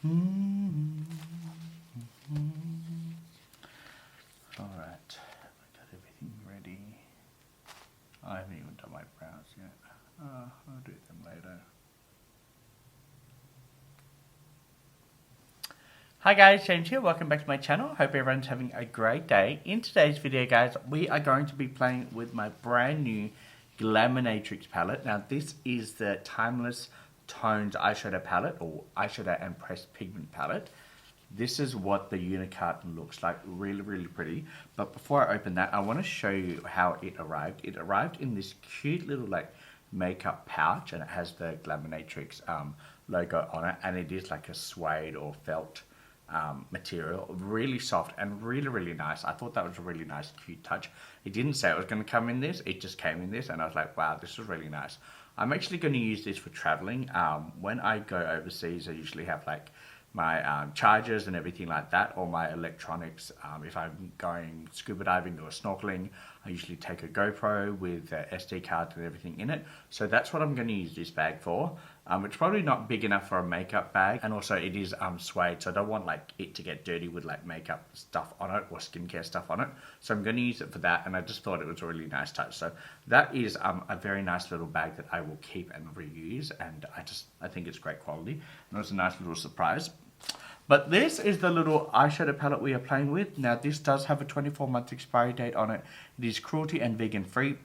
Alright, I got everything ready. I haven't even done my brows yet. I'll do them later. Hi guys, James here. Welcome back to my channel. Hope everyone's having a great day. In today's video, guys, we are going to be playing with my brand new Glaminatrix palette. Now, this is the Timeless Tones eyeshadow palette, or eyeshadow and pressed pigment palette. This is what the unit carton looks like. Really, really pretty. But before I open that, I want to show you how it arrived. It arrived in this cute little makeup pouch, and it has the Glaminatrix logo on it, and it is like a suede or felt material, really soft and really, really nice. I thought that was a really nice, cute touch. It didn't say it was going to come in this, it just came in this, and I was like, wow, this is really nice. I'm actually going to use this for traveling. When I go overseas, I usually have like my chargers and everything like that, or my electronics. If I'm going scuba diving or snorkeling, I usually take a GoPro with SD card and everything in it. So that's what I'm going to use this bag for. It's probably not big enough for a makeup bag, and also it is suede, so I don't want it to get dirty with makeup stuff on it or skincare stuff on it. So I'm going to use it for that, and I just thought it was a really nice touch. So that is a very nice little bag that I will keep and reuse, and I think it's great quality, and it was a nice little surprise. But this is the little eyeshadow palette we are playing with. Now, this does have a 24-month expiry date on it. It is cruelty and vegan free,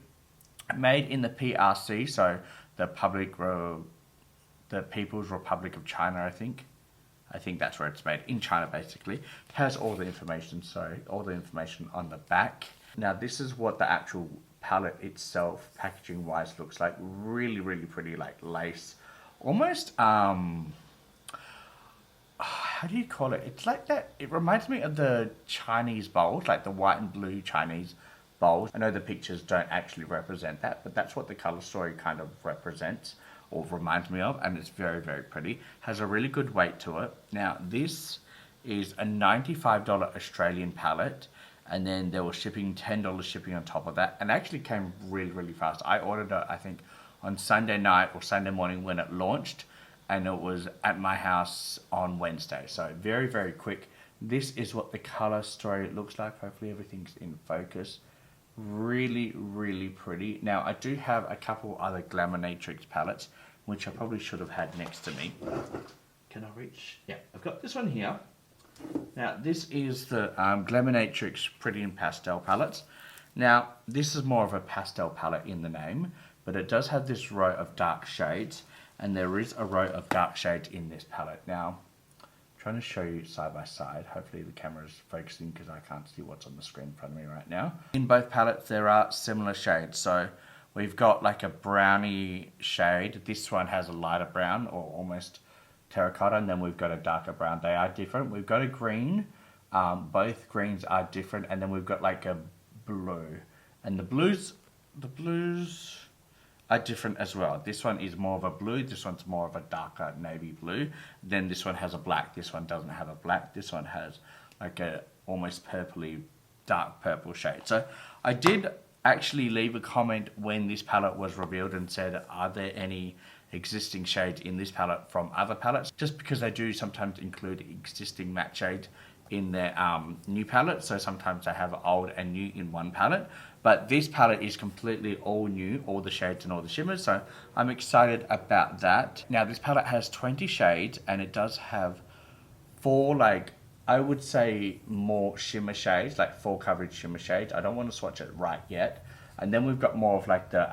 made in the PRC, so the People's Republic of China, I think. I think that's where it's made, in China basically. It has all the information, all the information on the back. Now, this is what the actual palette itself, packaging wise, looks like. Really, really pretty, like lace. Almost, how do you call it? It's like that. It reminds me of the Chinese bowls, like the white and blue Chinese bowls. I know the pictures don't actually represent that, but that's what the color story kind of represents or reminds me of, and it's very, very pretty. Has a really good weight to it. Now, this is a $95 Australian palette, and then there was shipping, $10 shipping on top of that, and actually came really, really fast. I ordered it, I think, on Sunday night or Sunday morning when it launched, and it was at my house on Wednesday. So very, very quick. This is what the color story looks like. Hopefully everything's in focus. Really, really pretty. Now, I do have a couple other Glaminatrix palettes, which I probably should have had next to me. Can I reach? Yeah, I've got this one here. Now, this is the Glaminatrix Pretty in Pastel palettes. Now, this is more of a pastel palette in the name, but it does have this row of dark shades, and there is a row of dark shades in this palette. Now, I'm trying to show you side by side. Hopefully the camera is focusing because I can't see what's on the screen in front of me right now. In both palettes, there are similar shades. So we've got like a browny shade. This one has a lighter brown or almost terracotta, and then we've got a darker brown. They are different. We've got a green. Both greens are different, and then we've got like a blue. And the blues are different as well. This one is more of a blue, this one's more of a darker navy blue. Then this one has a black, this one doesn't have a black, this one has like a almost purpley, dark purple shade. So I did actually leave a comment when this palette was revealed and said, are there any existing shades in this palette from other palettes? Just because they do sometimes include existing matte shades in their new palette, so sometimes they have old and new in one palette. But this palette is completely all new, all the shades and all the shimmers, so I'm excited about that. Now, this palette has 20 shades, and it does have 4, I would say more shimmer shades, like full coverage shimmer shades. I don't want to swatch it right yet. And then we've got more of like the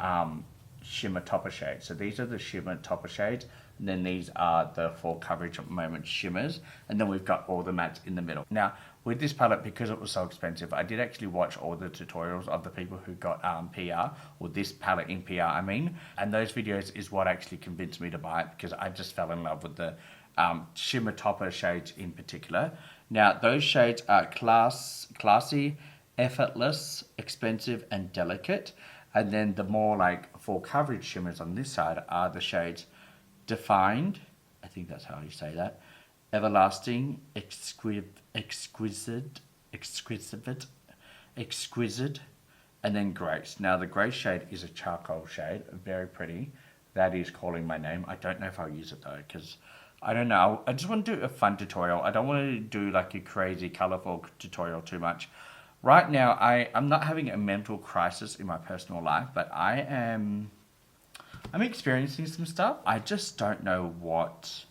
shimmer topper shades. So these are the shimmer topper shades, and then these are the full coverage at the moment shimmers, and then we've got all the mattes in the middle. Now, with this palette, because it was so expensive, I did actually watch all the tutorials of the people who got PR, or this palette in PR, I mean, and those videos is what actually convinced me to buy it, because I just fell in love with the shimmer topper shades in particular. Now, those shades are classy, effortless, expensive, and delicate. And then the more like full coverage shimmers on this side are the shades Defined, I think that's how you say that, Everlasting, Exquisite, and then Grace. Now the Grace shade is a charcoal shade, very pretty. That is calling my name. I don't know if I'll use it though, because I don't know. I just want to do a fun tutorial. I don't want to do like a crazy colorful tutorial too much. Right now, I'm not having a mental crisis in my personal life, but I'm experiencing some stuff. I just don't know what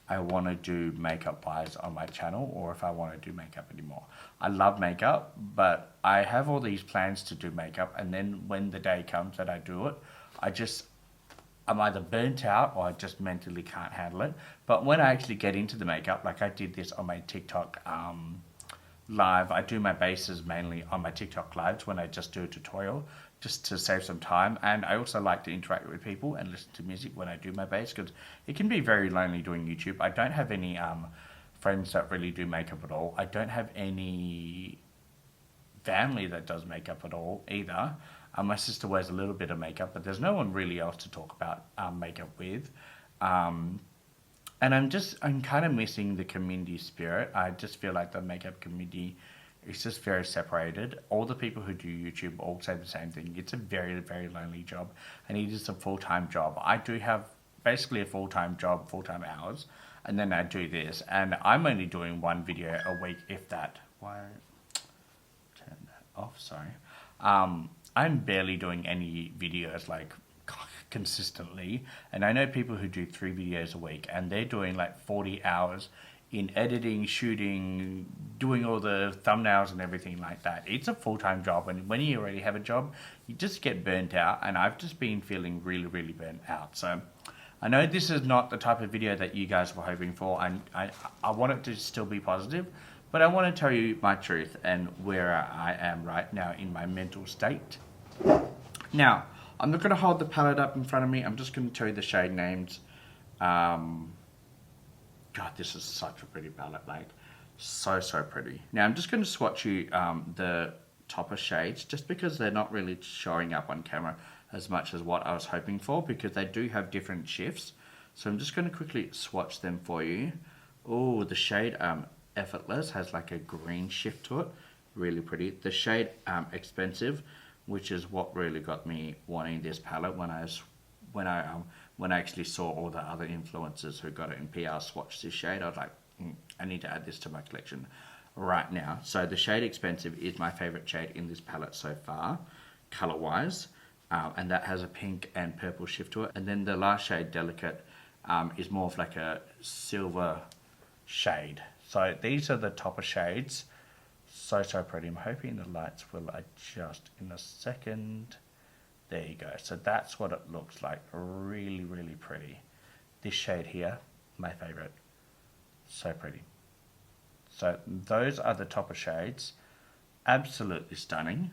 I want to do makeup wise on my channel, or if I want to do makeup anymore. I love makeup, but I have all these plans to do makeup, and then when the day comes that I do it, I'm either burnt out or I just mentally can't handle it. But when I actually get into the makeup, like I did this on my TikTok live, I do my bases mainly on my TikTok lives when I just do a tutorial, just to save some time. And I also like to interact with people and listen to music when I do my base, because it can be very lonely doing YouTube. I don't have any friends that really do makeup at all. I don't have any family that does makeup at all either. My sister wears a little bit of makeup, but there's no one really else to talk about makeup with. And I'm kind of missing the community spirit. I just feel like the makeup community is just very separated. All the people who do YouTube all say the same thing. It's a very, very lonely job, and it is a full-time job. I do have basically a full-time job, full-time hours, and then I do this, and I'm only doing one video a week, if that. Why? Turn that off, sorry. I'm barely doing any videos like consistently, and I know people who do 3 videos a week, and they're doing like 40 hours in editing, shooting, doing all the thumbnails and everything like that. It's a full-time job, and when you already have a job, you just get burnt out, and I've just been feeling really, really burnt out. So I know this is not the type of video that you guys were hoping for, and I want it to still be positive, but I want to tell you my truth and where I am right now in my mental state. Now, I'm not going to hold the palette up in front of me. I'm just going to tell you the shade names. God, this is such a pretty palette, like so pretty. Now, I'm just going to swatch you the topper shades, just because they're not really showing up on camera as much as what I was hoping for, because they do have different shifts. So I'm just going to quickly swatch them for you. Oh, the shade Effortless has like a green shift to it, really pretty. The shade Expensive, which is what really got me wanting this palette when I actually saw all the other influencers who got it in PR swatch this shade. I was like, I need to add this to my collection right now. So the shade Expensive is my favorite shade in this palette so far, color wise, and that has a pink and purple shift to it. And then the last shade, Delicate, is more of like a silver shade. So these are the topper shades. So pretty. I'm hoping the lights will adjust in a second. There you go. So that's what it looks like. Really, really pretty. This shade here, my favorite. So pretty. So those are the topper shades. Absolutely stunning.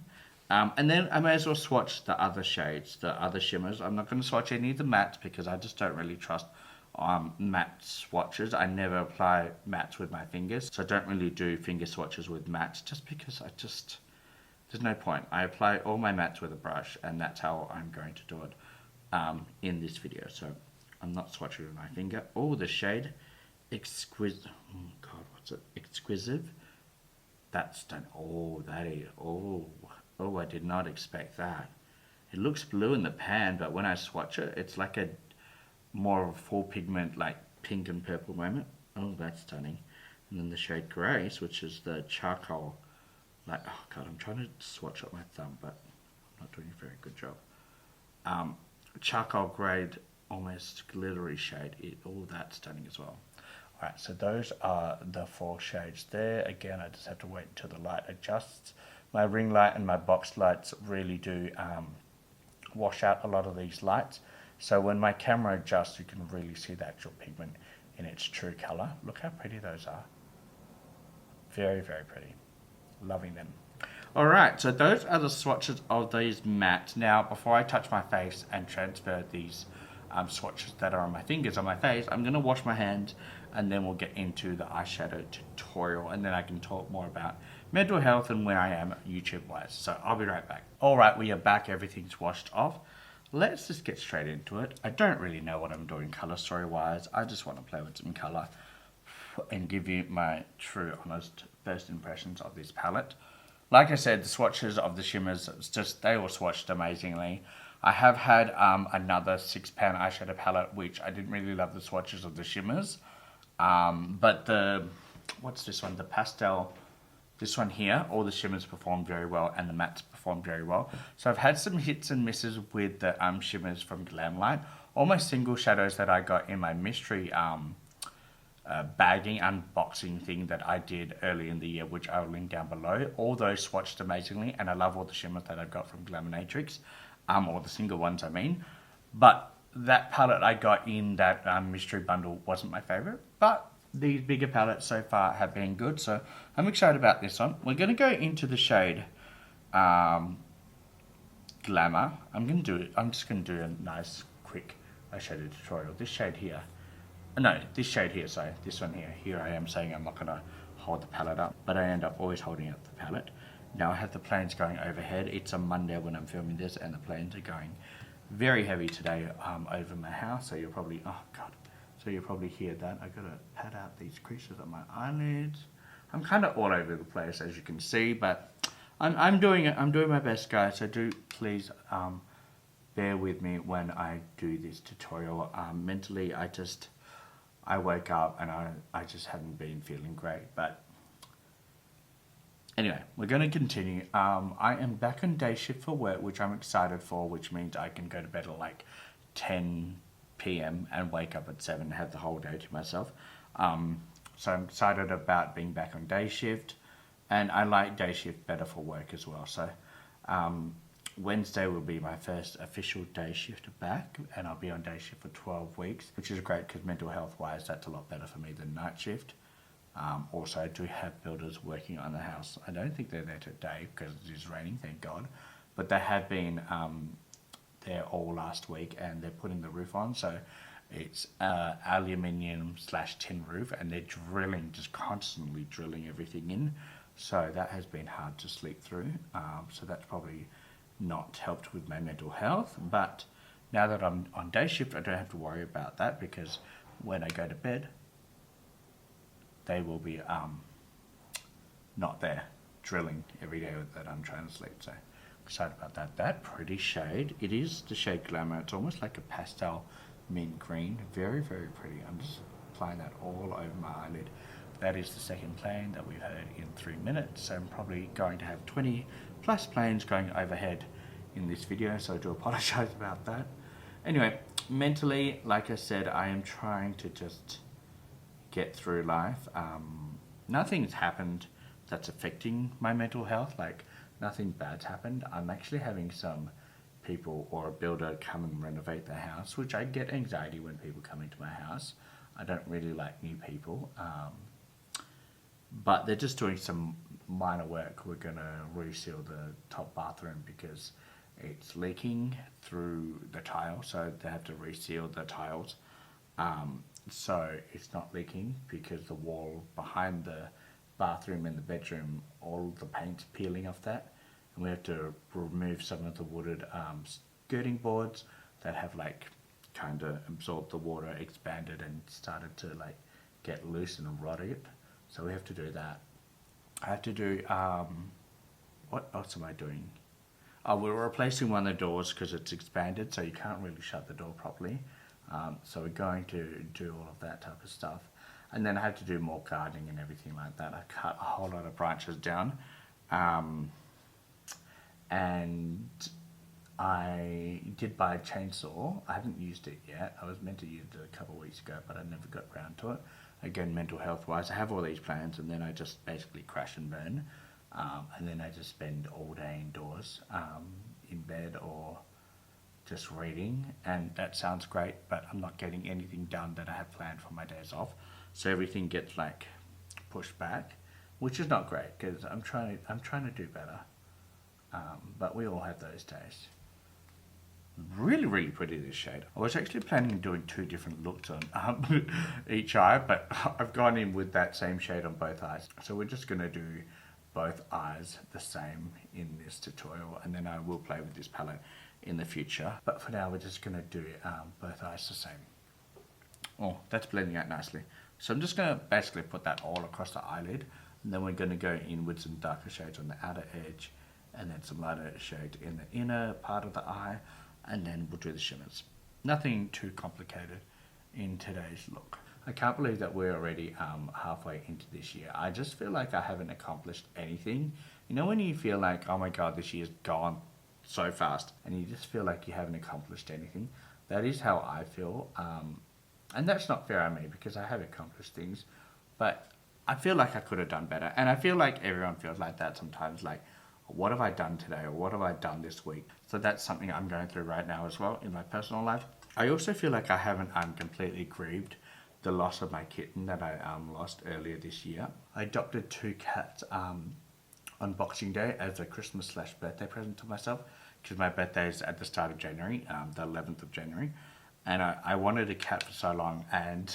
And then I may as well swatch the other shades, the other shimmers. I'm not going to swatch any of the mattes because I just don't really trust matte swatches. I never apply mattes with my fingers, so I don't really do finger swatches with mattes, just because there's no point. I apply all my mattes with a brush, and that's how I'm going to do it in this video. So I'm not swatching with my finger. Oh, the shade Exquisite. Oh God, what's it? Exquisite. That's done. Oh, that is. Oh, I did not expect that. It looks blue in the pan, but when I swatch it, it's like a more of a full pigment, like pink and purple moment. Oh, that's stunning. And then the shade Grace, which is the charcoal, like, oh God, I'm trying to swatch up my thumb, but I'm not doing a very good job. Charcoal grade, almost glittery shade. Oh, that's stunning as well. Alright, so those are the 4 shades there. Again, I just have to wait until the light adjusts. My ring light and my box lights really do wash out a lot of these lights. So when my camera adjusts, you can really see the actual pigment in its true color. Look how pretty those are. Very, very pretty. Loving them. Alright, so those are the swatches of these mattes. Now, before I touch my face and transfer these swatches that are on my fingers on my face, I'm going to wash my hands, and then we'll get into the eyeshadow tutorial, and then I can talk more about mental health and where I am YouTube wise. So I'll be right back. Alright, we are back. Everything's washed off. Let's just get straight into it. I don't really know what I'm doing color story wise. I just want to play with some color and give you my true, honest first impressions of this palette. Like I said, the swatches of the shimmers, they all swatched amazingly. I have had another £6 eyeshadow palette, which I didn't really love the swatches of the shimmers. But what's this one? The pastel, this one here, all the shimmers performed very well and the mattes performed very well. So I've had some hits and misses with the shimmers from Glamlight. All my single shadows that I got in my mystery bagging unboxing thing that I did early in the year, which I'll link down below, all those swatched amazingly, and I love all the shimmers that I've got from Glaminatrix, or the single ones I mean. But that palette I got in that mystery bundle wasn't my favorite, but these bigger palettes so far have been good, so I'm excited about this one. We're going to go into the shade Glamour. I'm just going to do a nice quick eyeshadow tutorial. This shade here, no, this shade here, sorry, this one here. Here I am saying I'm not going to hold the palette up, but I end up always holding up the palette. Now I have the planes going overhead. It's a Monday when I'm filming this, and the planes are going very heavy today over my house, so you'll probably, oh god, so you'll probably hear that. I gotta pat out these creases on my eyelids. I'm kind of all over the place, as you can see, but I'm doing it. I'm doing my best, guys, so do please bear with me when I do this tutorial. Mentally, I wake up and I just haven't been feeling great, but anyway, we're going to continue. I am back on day shift for work, which I'm excited for, which means I can go to bed at like 10 p.m. and wake up at 7 and have the whole day to myself. So I'm excited about being back on day shift, and I like day shift better for work as well. So Wednesday will be my first official day shift back, and I'll be on day shift for 12 weeks, which is great because mental health wise that's a lot better for me than night shift. Also, I do have builders working on the house. I don't think they're there today because it is raining, thank God, but they have been there all last week, and they're putting the roof on, so it's aluminium / tin roof, and they're drilling, just constantly drilling everything in, so that has been hard to sleep through. So that's probably not helped with my mental health, but now that I'm on day shift I don't have to worry about that, because when I go to bed they will be not there drilling every day that I'm trying to sleep. So excited about that. That pretty shade, it is the shade Glamour. It's almost like a pastel mint green, very very pretty. I'm just applying that all over my eyelid. That is the second plane that we've heard in 3 minutes, so I'm probably going to have 20 plus planes going overhead in this video, so I do apologize about that. Anyway, mentally, like I said, I am trying to just get through life. Nothing's happened that's affecting my mental health, like nothing bad's happened. I'm actually having some people or a builder come and renovate the house, which I get anxiety when people come into my house. I don't really like new people, but they're just doing some minor work. We're gonna reseal the top bathroom because it's leaking through the tile, so they have to reseal the tiles. So it's not leaking because the wall behind the bathroom and the bedroom, all the paint's peeling off that, and we have to remove some of the wooded skirting boards that have like kind of absorbed the water, expanded and started to like get loose and rotted. So we have to do that. I have to do what else am I doing? Oh, we're replacing one of the doors because it's expanded, so you can't really shut the door properly. So we're going to do all of that type of stuff. And then I had to do more gardening and everything like that. I cut a whole lot of branches down. And I did buy a chainsaw. I haven't used it yet. I was meant to use it a couple of weeks ago, but I never got around to it. Again, mental health wise, I have all these plans, and then I just basically crash and burn. And then I just spend all day indoors, in bed or just reading, and that sounds great, but I'm not getting anything done that I have planned for my days off. So everything gets like pushed back, which is not great because I'm trying to do better. But we all have those days. Really, really pretty, this shade. I was actually planning on doing 2 different looks on each eye, but I've gone in with that same shade on both eyes. So we're just going to do both eyes the same in this tutorial, and then I will play with this palette in the future. But for now, we're just going to do both eyes the same. Oh, that's blending out nicely. So I'm just going to basically put that all across the eyelid, and then we're going to go in with some darker shades on the outer edge, and then some lighter shades in the inner part of the eye, and then we'll do the shimmers. Nothing too complicated in today's look. I can't believe that we're already halfway into this year. I just feel like I haven't accomplished anything. You know when you feel like, oh my god, this year's gone so fast, and you just feel like you haven't accomplished anything? That is how I feel. And that's not fair on me, because I have accomplished things, but I feel like I could have done better. And I feel like everyone feels like that sometimes, like, what have I done today, or what have I done this week? So that's something I'm going through right now as well in my personal life. I also feel like I haven't completely grieved the loss of my kitten that I lost earlier this year. I adopted 2 cats on Boxing Day as a Christmas/birthday present to myself, because my birthday is at the start of January, the 11th of January, and I wanted a cat for so long, and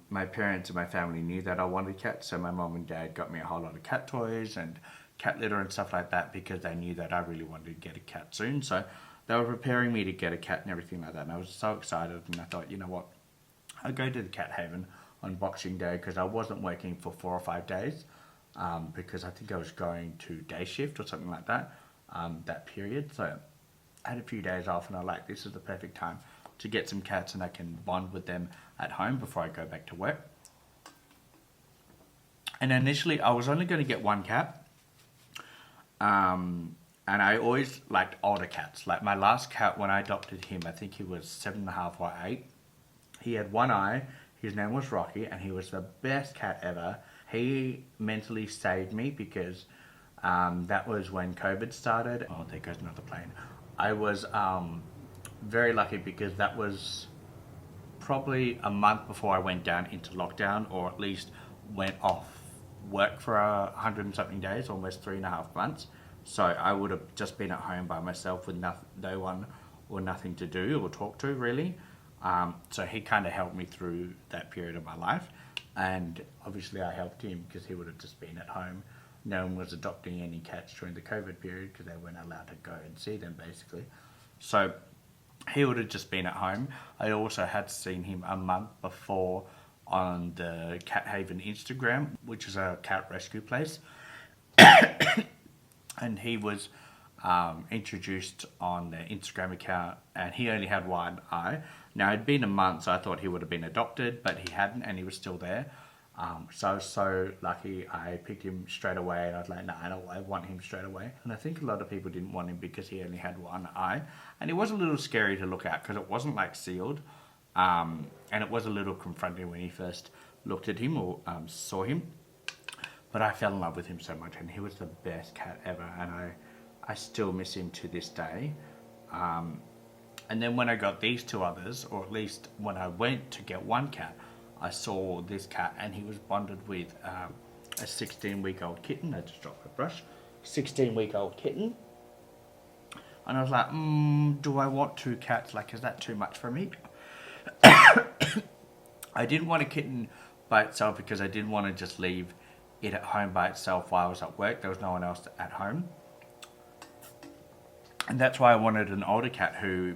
my parents and my family knew that I wanted cats, so my mom and dad got me a whole lot of cat toys and cat litter and stuff like that, because they knew that I really wanted to get a cat soon. So they were preparing me to get a cat and everything like that, and I was so excited, and I thought, you know what, I'll go to the cat haven on Boxing Day, because I wasn't working for 4 or 5 days, because I think I was going to day shift or something like that, that period. So I had a few days off, and I was like, this is the perfect time to get some cats, and I can bond with them at home before I go back to work. And initially I was only going to get 1 cat, and I always liked older cats. Like my last cat, when I adopted him, I think he was 7.5 or 8. He had 1 eye, his name was Rocky, and he was the best cat ever. He mentally saved me, because that was when COVID started. Oh, there goes another plane. I was very lucky, because that was probably a month before I went down into lockdown, or at least went off work for 100 and something days, almost 3.5 months. So I would have just been at home by myself with no one or nothing to do or talk to, really. So he kind of helped me through that period of my life, and obviously I helped him, because he would have just been at home. No one was adopting any cats during the COVID period, because they weren't allowed to go and see them, basically. So he would have just been at home. I also had seen him a month before on the Cat Haven Instagram, which is a cat rescue place. And he was introduced on the Instagram account, and he only had 1 eye. Now, it'd been a month, so I thought he would have been adopted, but he hadn't, and he was still there. So I was so lucky. I picked him straight away, and I was like, no, I want him straight away. And I think a lot of people didn't want him, because he only had 1 eye. And it was a little scary to look at, because it wasn't like sealed. And it was a little confronting when you first looked at him or saw him. But I fell in love with him so much, and he was the best cat ever, and I still miss him to this day. And then when I got these 2 others, or at least when I went to get 1 cat, I saw this cat, and he was bonded with a 16-week-old kitten. I just dropped my brush. 16-week-old kitten. And I was like, do I want 2 cats? Like, is that too much for me? I didn't want a kitten by itself, because I didn't want to just leave it at home by itself while I was at work. There was no one else at home. And that's why I wanted an older cat who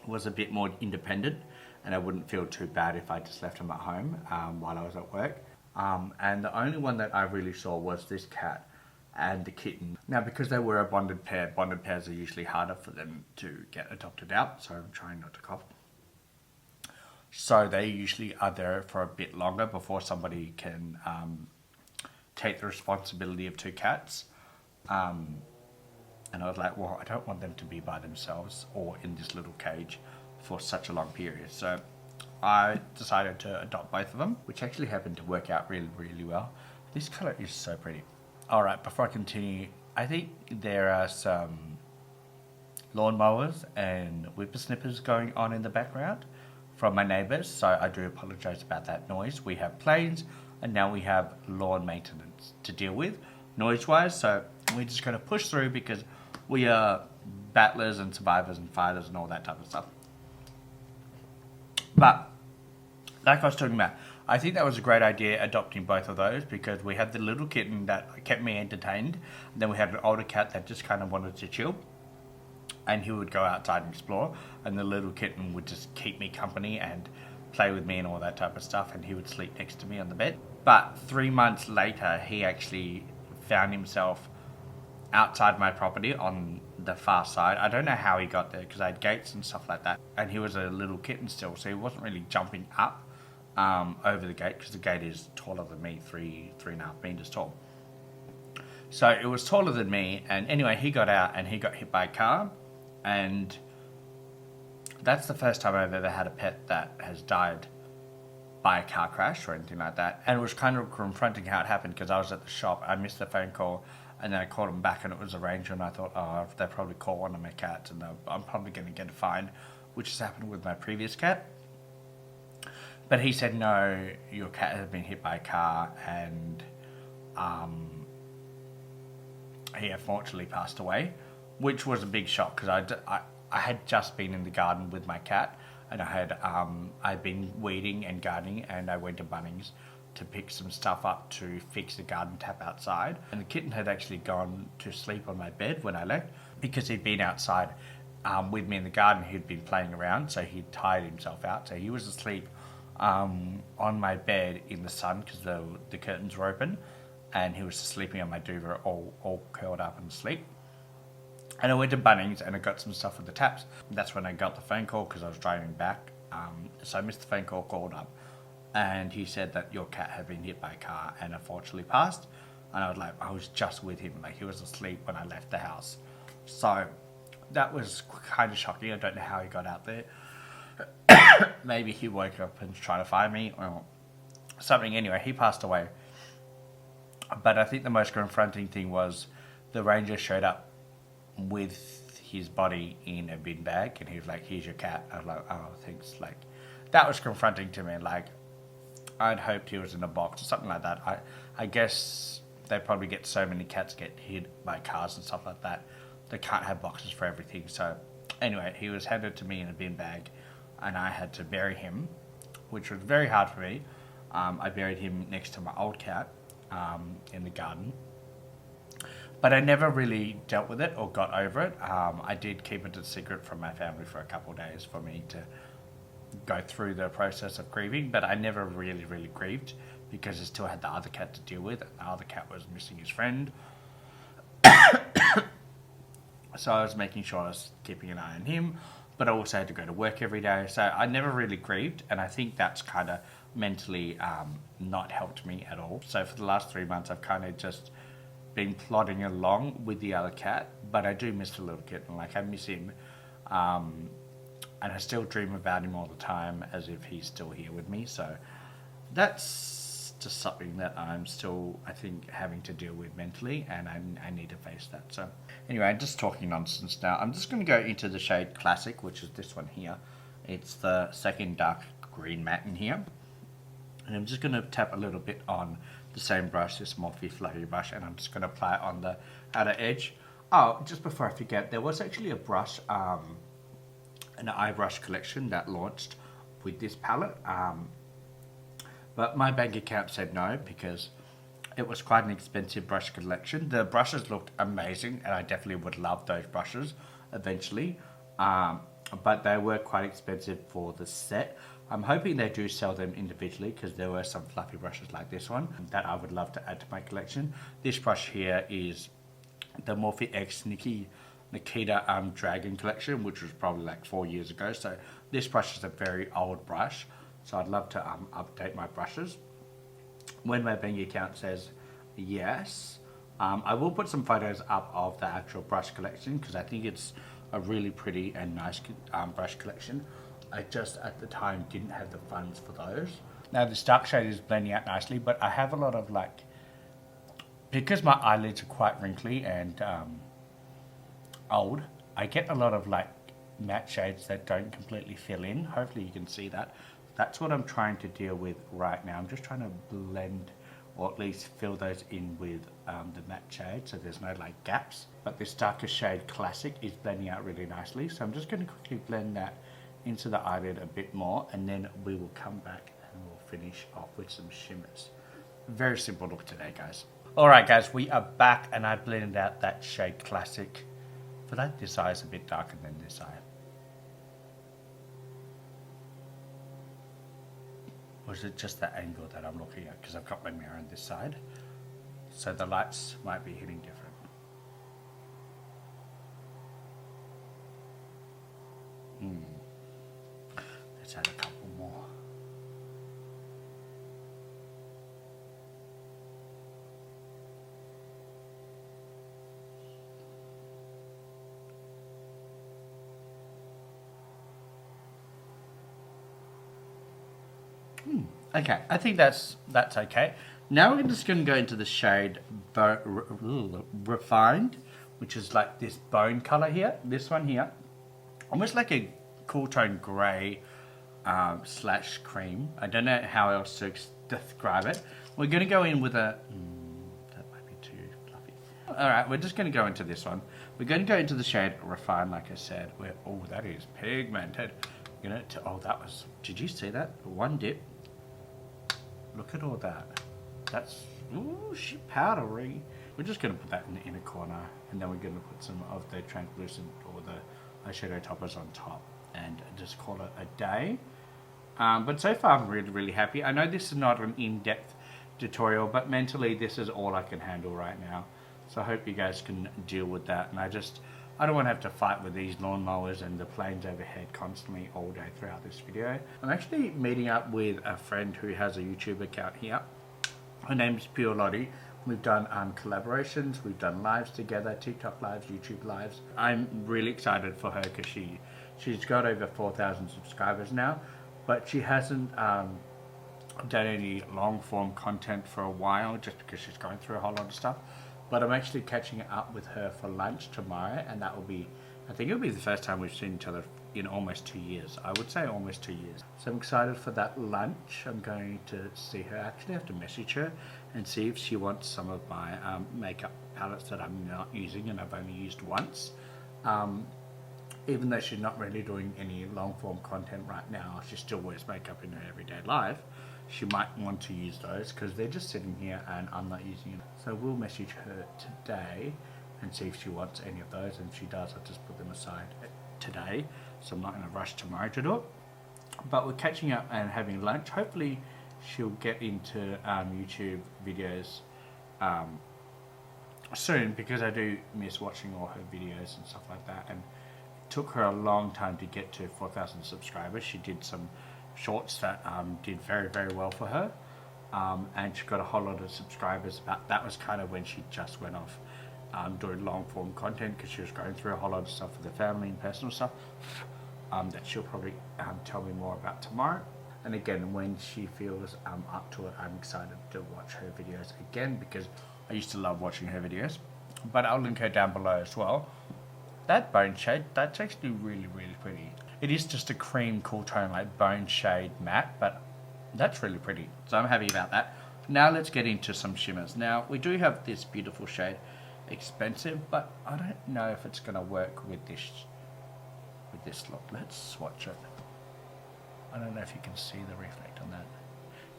was a bit more independent, and I wouldn't feel too bad if I just left him at home while I was at work. And the only one that I really saw was this cat and the kitten. Now, because they were a bonded pairs are usually harder for them to get adopted out, so I'm trying not to cough. So they usually are there for a bit longer before somebody can take the responsibility of 2 cats. And I was like, well, I don't want them to be by themselves or in this little cage for such a long period. So I decided to adopt both of them, which actually happened to work out really, really well. This color is so pretty. All right, before I continue, I think there are some lawnmowers and whippersnippers going on in the background from my neighbors, so I do apologize about that noise. We have planes, and now we have lawn maintenance to deal with, noise-wise, so we're just going to push through, because we are battlers and survivors and fighters and all that type of stuff. But, like I was talking about, I think that was a great idea, adopting both of those, because we had the little kitten that kept me entertained, and then we had an older cat that just kind of wanted to chill, and he would go outside and explore, and the little kitten would just keep me company and play with me and all that type of stuff, and he would sleep next to me on the bed. But 3 months later, he actually found himself outside my property on the far side. I don't know how he got there because I had gates and stuff like that, and he was a little kitten still, so he wasn't really jumping up over the gate, because the gate is taller than me, 3.5 meters tall. So it was taller than me, and anyway, he got out and he got hit by a car, and that's the first time I've ever had a pet that has died by a car crash or anything like that. And it was kind of confronting how it happened, because I was at the shop, I missed the phone call, and then I called him back and it was a ranger, and I thought, oh, they'll probably call one of my cats and I'm probably going to get a fine, which has happened with my previous cat. But he said, no, your cat has been hit by a car, and he unfortunately passed away, which was a big shock, because I had just been in the garden with my cat, and I'd been weeding and gardening, and I went to Bunnings to pick some stuff up to fix the garden tap outside, and the kitten had actually gone to sleep on my bed when I left, because he'd been outside with me in the garden. He'd been playing around, so he'd tired himself out, so he was asleep on my bed in the sun, because the curtains were open, and he was sleeping on my duvet, all curled up and asleep. And I went to Bunnings and I got some stuff with the taps. That's when I got the phone call, because I was driving back. So I missed the phone call, called up, and he said that your cat had been hit by a car and unfortunately passed. And I was just with him, like he was asleep when I left the house. So that was kind of shocking. I don't know how he got out there. Maybe he woke up and was trying to find me or something. Anyway, he passed away. But I think the most confronting thing was the ranger showed up with his body in a bin bag, and he was like, here's your cat. I was like, oh, thanks. Like, that was confronting to me. Like, I'd hoped he was in a box or something like that. I guess they probably get so many cats get hit by cars and stuff like that, they can't have boxes for everything. So anyway, he was handed to me in a bin bag, and I had to bury him, which was very hard for me. I buried him next to my old cat in the garden. But I never really dealt with it or got over it. I did keep it a secret from my family for a couple of days for me to go through the process of grieving, but I never really grieved, because I still had the other cat to deal with, and the other cat was missing his friend. So I was making sure I was keeping an eye on him, but I also had to go to work every day. So I never really grieved, and I think that's kind of mentally not helped me at all. So for the last 3 months, I've kind of just been plodding along with the other cat, but I do miss the little kitten. Like, I miss him, and I still dream about him all the time as if he's still here with me. So that's just something that I'm still, I think, having to deal with mentally, and I need to face that. So anyway, I'm just talking nonsense now. I'm just going to go into the shade Classic, which is this one here. It's the second dark green matte in here, and I'm just going to tap a little bit on the same brush, this Morphe fluffy brush, and I'm just going to apply it on the outer edge. Oh, just before I forget, there was actually a brush, an eye brush collection that launched with this palette, but my bank account said no, because it was quite an expensive brush collection. The brushes looked amazing, and I definitely would love those brushes eventually, but they were quite expensive for the set. I'm hoping they do sell them individually, because there were some fluffy brushes like this one that I would love to add to my collection. This brush here is the Morphe X Nikita Dragon collection, which was probably like 4 years ago. So this brush is a very old brush, so I'd love to update my brushes. When my bank account says yes, I will put some photos up of the actual brush collection, because I think it's a really pretty and nice brush collection. I just at the time didn't have the funds for those. Now this dark shade is blending out nicely, but I have a lot of because my eyelids are quite wrinkly and old, I get a lot of matte shades that don't completely fill in. Hopefully you can see that. That's what I'm trying to deal with right now. I'm just trying to blend, or at least fill those in with the matte shade, so there's no gaps. But this darker shade Classic is blending out really nicely, so I'm just going to quickly blend that into the eyelid a bit more, and then we will come back and we'll finish off with some shimmers. Very simple look today, guys. Alright guys, we are back, and I blended out that shade Classic. For that, this eye is a bit darker than this eye. Or is it just the angle that I'm looking at, because I've got my mirror on this side, so the lights might be hitting different. Let's add a couple more. Okay, I think that's okay. Now we're just going to go into the shade Refined, which is like this bone color here. This one here, almost like a cool tone grey slash cream. I don't know how else to describe it. We're going to go in with a... that might be too fluffy. Alright, we're just going to go into this one. We're going to go into the shade Refined, like I said. Oh, that is pigmented. Oh, that was... Did you see that? One dip. Look at all that. That's... Ooh, powdery. We're just going to put that in the inner corner. And then we're going to put some of the translucent or the eyeshadow toppers on top. And just call it a day. But so far I'm really, really happy. I know this is not an in-depth tutorial, but mentally this is all I can handle right now. So I hope you guys can deal with that. And I don't want to have to fight with these lawnmowers and the planes overhead constantly all day throughout this video. I'm actually meeting up with a friend who has a YouTube account here. Her name's Pure Lottie. We've done collaborations, we've done lives together, TikTok lives, YouTube lives. I'm really excited for her because she's got over 4,000 subscribers now, but she hasn't done any long form content for a while just because she's going through a whole lot of stuff. But I'm actually catching up with her for lunch tomorrow, and that will be, I think it'll be the first time we've seen each other in almost 2 years. I would say almost 2 years. So I'm excited for that lunch. I'm going to see her. I actually have to message her and see if she wants some of my makeup palettes that I'm not using and I've only used once. Even though she's not really doing any long form content right now, she still wears makeup in her everyday life. She might want to use those because they're just sitting here and I'm not using them. So we'll message her today and see if she wants any of those, and if she does, I'll just put them aside today. So I'm not in a rush tomorrow to do it. But we're catching up and having lunch. Hopefully she'll get into YouTube videos soon, because I do miss watching all her videos and stuff like that. And it took her a long time to get to 4,000 subscribers. She did some shorts that did very, very well for her, and she got a whole lot of subscribers. But that was kind of when she just went off doing long form content, because she was going through a whole lot of stuff with the family and personal stuff that she'll probably tell me more about tomorrow. And again, when she feels up to it, I'm excited to watch her videos again, because I used to love watching her videos. But I'll link her down below as well. That bone shade, that's actually really, really pretty. It is just a cream cool tone, like bone shade matte, but that's really pretty. So I'm happy about that. Now let's get into some shimmers. Now we do have this beautiful shade, Expensive, but I don't know if it's going to work with this look. Let's swatch it. I don't know if you can see the reflect on that.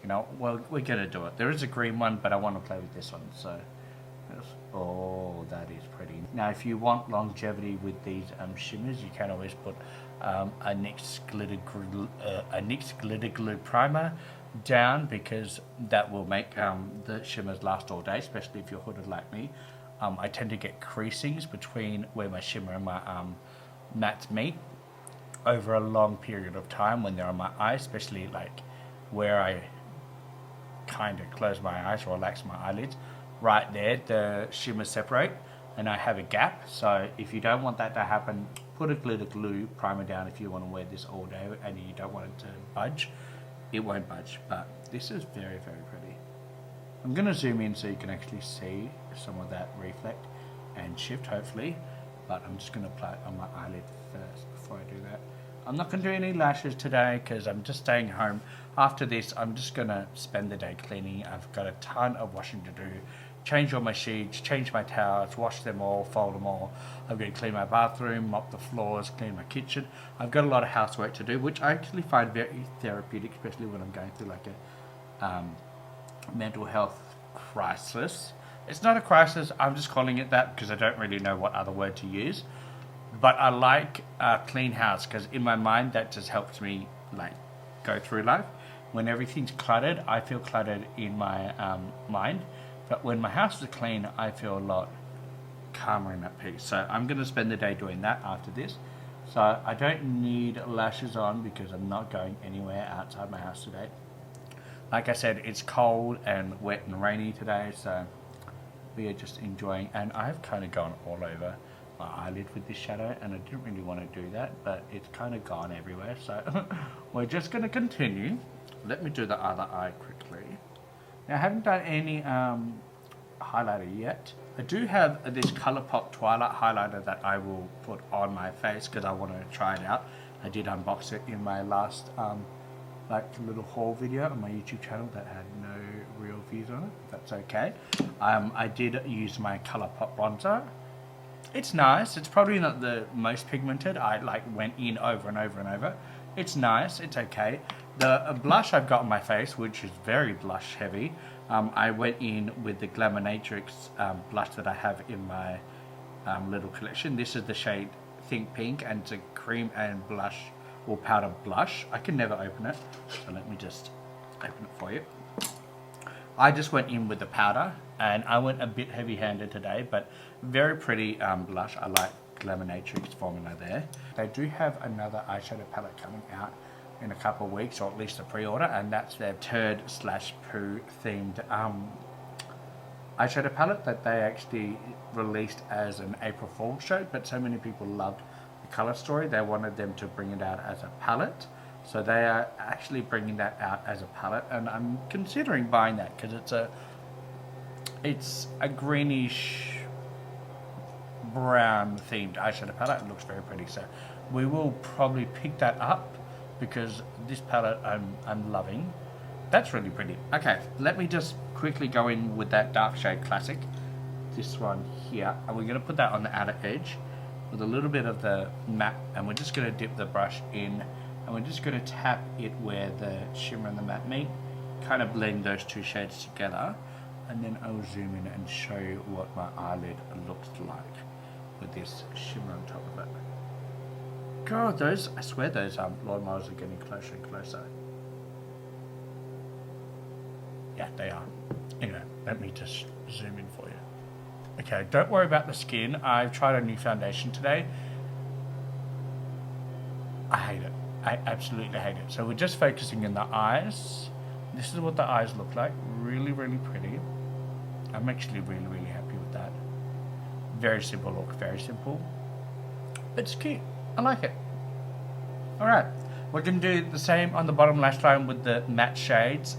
You know, well, we're going to do it. There is a green one, but I want to play with this one. So, oh, that is pretty. Now, if you want longevity with these shimmers, you can always put a NYX Glitter Glue primer down, because that will make the shimmers last all day, especially if you're hooded like me. I tend to get creasings between where my shimmer and my mattes meet over a long period of time when they're on my eyes, especially like where I kind of close my eyes or relax my eyelids. Right there, the shimmers separate and I have a gap. So if you don't want that to happen, put a glitter glue primer down if you want to wear this all day and you don't want it to budge. It won't budge, but this is very, very pretty. I'm going to zoom in so you can actually see some of that reflect and shift, hopefully. But I'm just going to apply it on my eyelid first before I do that. I'm not going to do any lashes today because I'm just staying home. After this, I'm just going to spend the day cleaning. I've got a ton of washing to do. Change all my sheets, change my towels, wash them all, fold them all. I'm going to clean my bathroom, mop the floors, clean my kitchen. I've got a lot of housework to do, which I actually find very therapeutic, especially when I'm going through like a mental health crisis. It's not a crisis, I'm just calling it that because I don't really know what other word to use. But I like a clean house because in my mind that just helps me like go through life. When everything's cluttered, I feel cluttered in my mind. But when my house is clean, I feel a lot calmer and at peace. So I'm going to spend the day doing that after this. So I don't need lashes on because I'm not going anywhere outside my house today. Like I said, it's cold and wet and rainy today, so we are just enjoying. And I've kind of gone all over my eyelid with this shadow, and I didn't really want to do that, but it's kind of gone everywhere, so we're just going to continue. Let me do the other eye quickly. Now I haven't done any highlighter yet. I do have this Colourpop Twilight highlighter that I will put on my face because I want to try it out. I did unbox it in my last like little haul video on my YouTube channel that had no real views on it. That's okay. I did use my Colourpop bronzer. It's nice. It's probably not the most pigmented. I like went in over and over and over. It's nice. It's okay. The blush I've got on my face, which is very blush heavy, I went in with the Glaminatrix blush that I have in my little collection. This is the shade Think Pink, and it's a cream and blush or powder blush. I can never open it, so let me just open it for you. I just went in with the powder, and I went a bit heavy-handed today, but very pretty blush. I like Glaminatrix formula there. They do have another eyeshadow palette coming out in a couple of weeks, or at least a pre-order, and that's their turd/poo themed eyeshadow palette that they actually released as an April Fool's show, but so many people loved the color story, they wanted them to bring it out as a palette. So they are actually bringing that out as a palette, and I'm considering buying that because it's a greenish brown themed eyeshadow palette. It looks very pretty, so we will probably pick that up because this palette I'm loving. That's really pretty. Okay, let me just quickly go in with that dark shade Classic, this one here, and we're going to put that on the outer edge with a little bit of the matte, and we're just going to dip the brush in, and we're just going to tap it where the shimmer and the matte meet, kind of blend those two shades together, and then I'll zoom in and show you what my eyelid looks like with this shimmer on top of it. God, those, I swear those lawnmowers are getting closer and closer. Yeah, they are. Anyway, let me just zoom in for you. Okay, don't worry about the skin. I've tried a new foundation today. I hate it. I absolutely hate it. So we're just focusing in the eyes. This is what the eyes look like. Really, really pretty. I'm actually really, really happy with that. Very simple look, very simple. But it's cute. I like it. Alright, we're going to do the same on the bottom lash line with the matte shades.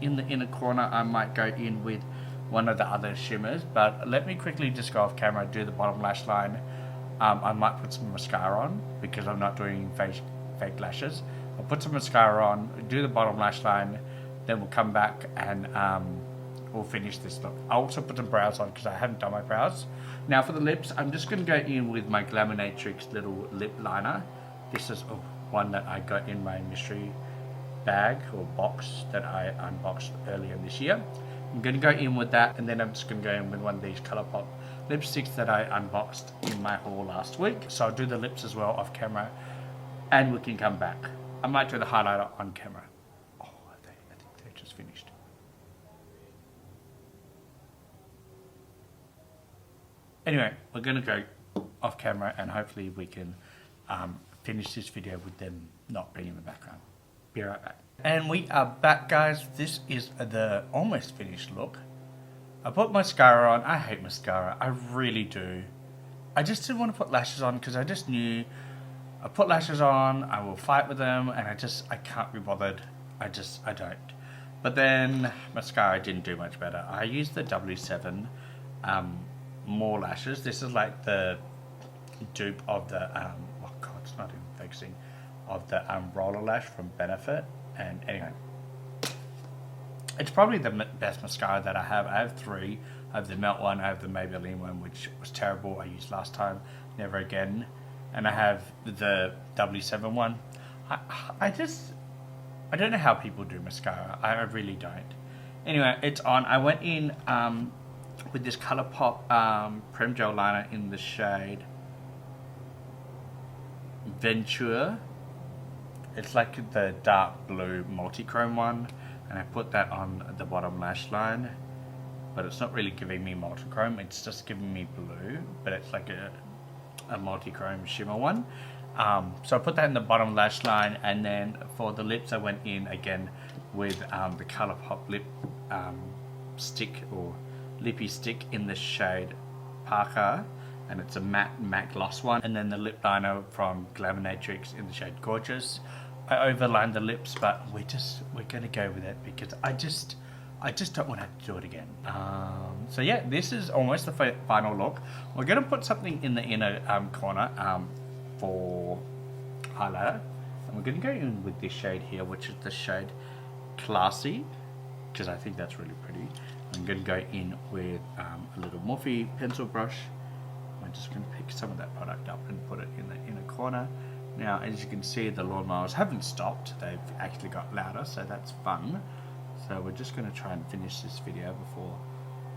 In the inner corner, I might go in with one of the other shimmers, but let me quickly just go off camera, do the bottom lash line. I might put some mascara on because I'm not doing fake lashes. I'll put some mascara on, do the bottom lash line, then we'll come back and we'll finish this look. I'll also put some brows on because I haven't done my brows. Now for the lips, I'm just going to go in with my Glaminatrix little lip liner. This is one that I got in my mystery bag or box that I unboxed earlier this year. I'm going to go in with that, and then I'm just going to go in with one of these Colourpop lipsticks that I unboxed in my haul last week. So I'll do the lips as well off camera, and we can come back. I might do the highlighter on camera. Oh, I think they're just finished. Anyway, we're going to go off camera, and hopefully we can finish this video with them not being in the background. Be right back. And we are back, guys. This is the almost finished look. I put mascara on. I hate mascara. I really do. I just didn't want to put lashes on because I just knew I put lashes on, I will fight with them, and I can't be bothered. I don't. But then mascara didn't do much better. I used the W7 More Lashes. This is like the dupe of the oh god, it's not even focusing, of the roller lash from Benefit. And anyway, it's probably the best mascara that I have. I have three. I have the Melt one, I have the Maybelline one, which was terrible, I used last time, never again, and I have the W7 one. I don't know how people do mascara. I really don't. Anyway, it's on. I went in with this Colourpop Prem Gel Liner in the shade Venture. It's like the dark blue multi-chrome one, and I put that on the bottom lash line, but it's not really giving me multi-chrome, it's just giving me blue, but it's like a multi-chrome shimmer one. So I put that in the bottom lash line, and then for the lips I went in again with the Colourpop lip stick or lippy stick in the shade Parker, and it's a matte gloss one, and then the lip liner from Glaminatrix in the shade Gorgeous. I overlined the lips, but we're gonna go with it because I just don't want to have to do it again. So yeah, this is almost the final look. We're gonna put something in the inner corner for highlighter, and we're gonna go in with this shade here, which is the shade Classy, because I think that's really pretty. I'm going to go in with a little Morphe pencil brush. I'm just going to pick some of that product up and put it in the inner corner. Now, as you can see, the lawnmowers haven't stopped. They've actually got louder, so that's fun. So we're just going to try and finish this video before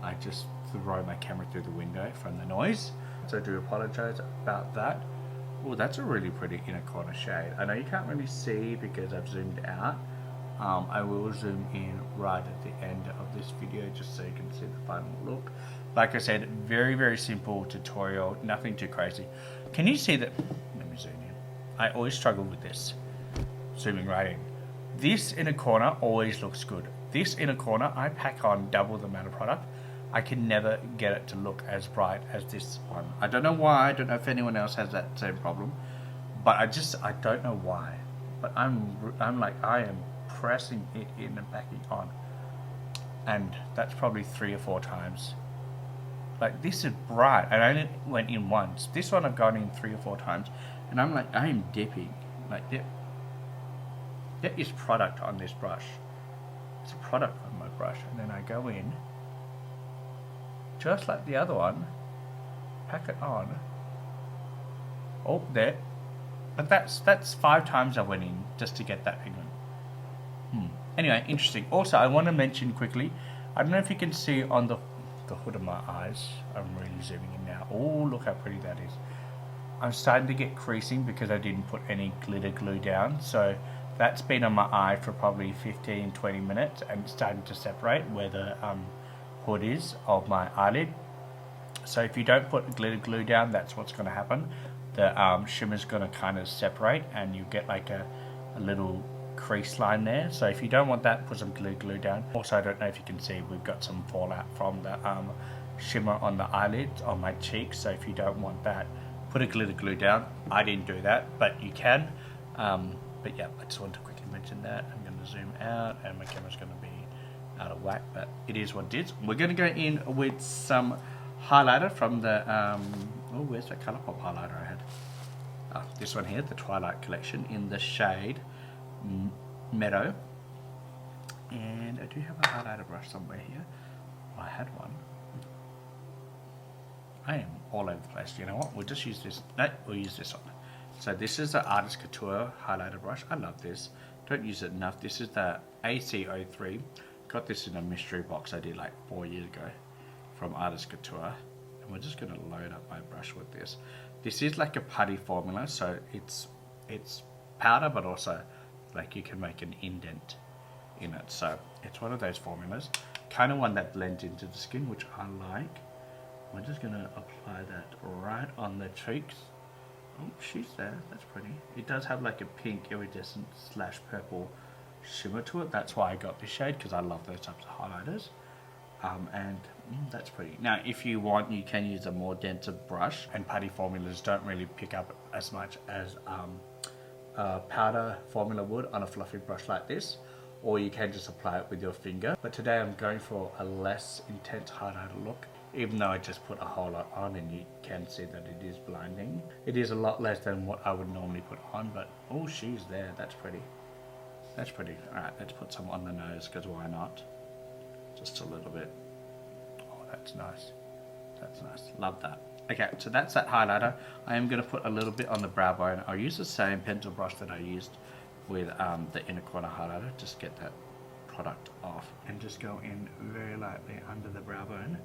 I just throw my camera through the window from the noise. So I do apologize about that. Oh, that's a really pretty inner corner shade. I know you can't really see because I've zoomed out. I will zoom in right at the end of this video just so you can see the final look. Like I said, very simple tutorial, nothing too crazy. Can you see that? Let me zoom in. I always struggle with this, zooming right in. This inner corner always looks good. This inner corner, I pack on double the amount of product. I can never get it to look as bright as this one. I don't know why, I don't know if anyone else has that same problem, but I don't know why. But I am pressing it in and packing on, and that's probably 3 or 4 times. Like, this is bright, and I only went in once. This one I've gone in 3 or 4 times, and I'm like, I am dipping. Like, there is product on this brush. It's a product on my brush, and then I go in, just like the other one, pack it on. Oh, there. But that's 5 times I went in just to get that pigment. Anyway, interesting. Also, I want to mention quickly, I don't know if you can see on the hood of my eyes. I'm really zooming in now. Oh, look how pretty that is. I'm starting to get creasing because I didn't put any glitter glue down. So that's been on my eye for probably 15-20 minutes, and it's starting to separate where the hood is of my eyelid. So if you don't put glitter glue down, that's what's going to happen. The shimmer's going to kind of separate, and you get like a little crease line there. So if you don't want that, put some glitter glue down. Also, I don't know if you can see, we've got some fallout from the shimmer on the eyelids on my cheeks. So if you don't want that, put a glitter glue down. I didn't do that, but you can. But yeah, I just wanted to quickly mention that. I'm going to zoom out, and my camera's going to be out of whack, but it is what it is. We're going to go in with some highlighter from the oh, where's that Colourpop highlighter I had? Oh, this one here, the Twilight collection, in the shade Meadow. And I do have a highlighter brush somewhere here. I had one. I am all over the place. You know what? We'll just use this. No, we'll use this one. So this is the Artist Couture highlighter brush. I love this. Don't use it enough. This is the AC03. Got this in a mystery box I did like 4 years ago from Artist Couture. And we're just going to load up my brush with this. This is like a putty formula, so it's powder, but also like you can make an indent in it. So it's one of those formulas, kind of one that blends into the skin, which I like. We're just going to apply that right on the cheeks. Oh, she's there. That's pretty. It does have like a pink iridescent / purple shimmer to it. That's why I got this shade, because I love those types of highlighters. That's pretty. Now, if you want, you can use a more denser brush, and putty formulas don't really pick up as much as powder formula would on a fluffy brush like this, or you can just apply it with your finger. But today I'm going for a less intense highlighter look, even though I just put a whole lot on, and you can see that it is blinding. It is a lot less than what I would normally put on, but oh, she's there. That's pretty. That's pretty. Alright, let's put some on the nose, because why not? Just a little bit. Oh, that's nice. That's nice. Love that. Okay, so that's that highlighter. I am going to put a little bit on the brow bone. I'll use the same pencil brush that I used with the inner corner highlighter. Just get that product off. And just go in very lightly under the brow bone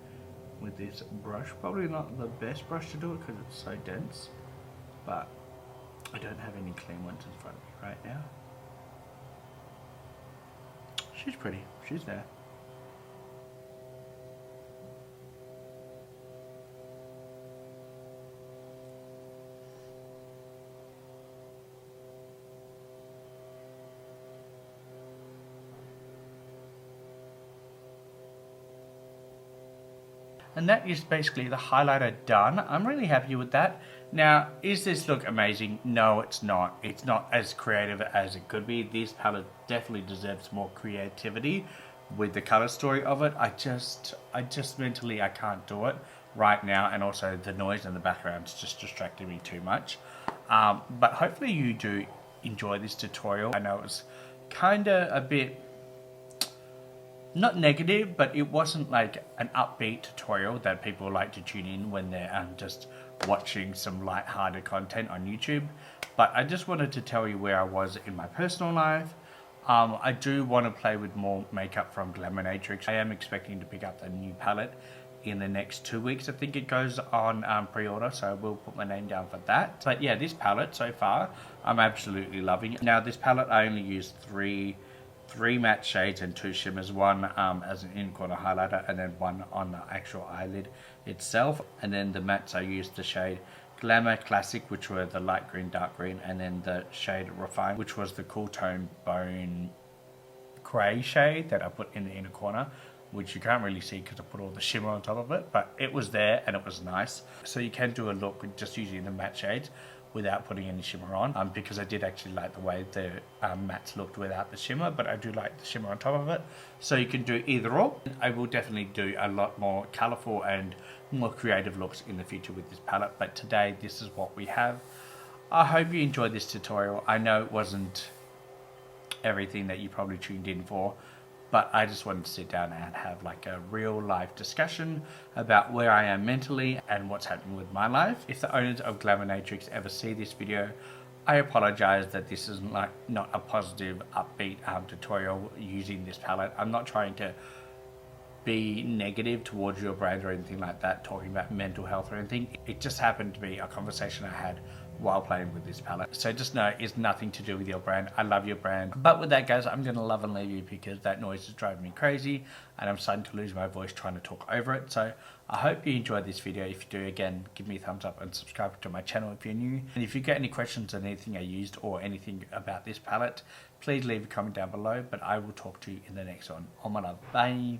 with this brush. Probably not the best brush to do it because it's so dense. But I don't have any clean ones in front of me right now. She's pretty. She's there. And that is basically the highlighter done. I'm really happy with that. Now, is this look amazing? No, it's not. It's not as creative as it could be. This palette definitely deserves more creativity with the color story of it. I just mentally, I can't do it right now. And also the noise in the background is just distracting me too much. But hopefully you do enjoy this tutorial. I know it's kind of a bit, not negative, but it wasn't like an upbeat tutorial that people like to tune in when they're just watching some light-hearted content on YouTube. But I just wanted to tell you where I was in my personal life. I do want to play with more makeup from Glaminatrix. I am expecting to pick up the new palette in the next 2 weeks. I think it goes on pre-order, so I will put my name down for that. But yeah, this palette so far, I'm absolutely loving it. Now this palette, I only used three matte shades and 2 shimmers, one as an inner corner highlighter and then one on the actual eyelid itself. And then the mattes, I used the shade Glamour Classic, which were the light green, dark green, and then the shade Refine, which was the cool tone bone grey shade that I put in the inner corner, which you can't really see because I put all the shimmer on top of it, but it was there and it was nice. So you can do a look with just using the matte shades without putting any shimmer on, because I did actually like the way the mattes looked without the shimmer, but I do like the shimmer on top of it. So you can do either or. I will definitely do a lot more colourful and more creative looks in the future with this palette, but today this is what we have. I hope you enjoyed this tutorial. I know it wasn't everything that you probably tuned in for, but I just wanted to sit down and have like a real life discussion about where I am mentally and what's happening with my life. If the owners of Glaminatrix ever see this video, I apologize that this is like not a positive, upbeat tutorial using this palette. I'm not trying to be negative towards your brand or anything like that, talking about mental health or anything. It just happened to be a conversation I had while playing with this palette. So just know it's nothing to do with your brand. I love your brand. But with that, guys, I'm going to love and leave you because that noise is driving me crazy and I'm starting to lose my voice trying to talk over it. So I hope you enjoyed this video. If you do, again, give me a thumbs up and subscribe to my channel if you're new. And if you get any questions on anything I used or anything about this palette, please leave a comment down below. But I will talk to you in the next one. Oh my love. Bye.